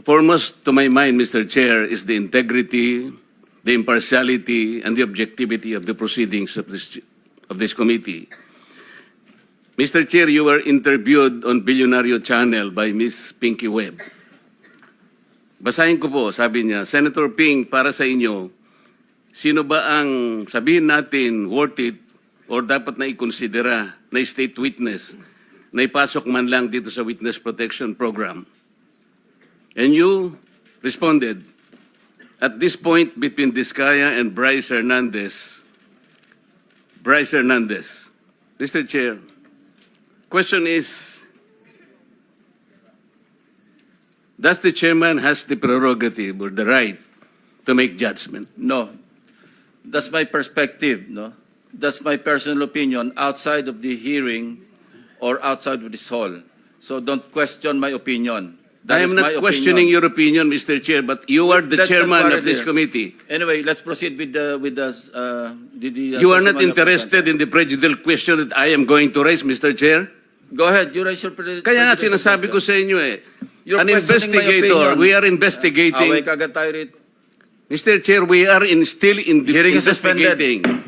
foremost to my mind, Mr. Chair, is the integrity, the impartiality, and the objectivity of the proceedings of this committee. Mr. Chair, you were interviewed on Billionario Channel by Ms. Pinky Webb. Basahin ko po, sabi niya, Senator Ping, para sa inyo, sino ba ang sabihin natin worth it or dapat na ikonsidera na state witness na ipasok man lang dito sa Witness Protection Program? And you responded, at this point between Diskaya and Bryce Hernandez, Mr. Chair, question is, does the chairman has the prerogative or the right to make judgment? No. That's my perspective, no? That's my personal opinion outside of the hearing or outside of this hall. So don't question my opinion. That I am is my not questioning your opinion, Mr. Chair, but you are the Let's not chairman quarrel of this here. committee. Anyway, let's proceed with the You are not testimony of the interested in the prejudicial question that I am going to raise, Mr. Chair? Go ahead, you raise your Kaya nga sinasabi ko sa inyo You're an questioning my investigator, opinion. we are investigating. Away kagad tayo rito. Mr. Chair, we are still Hearing is suspended. investigating.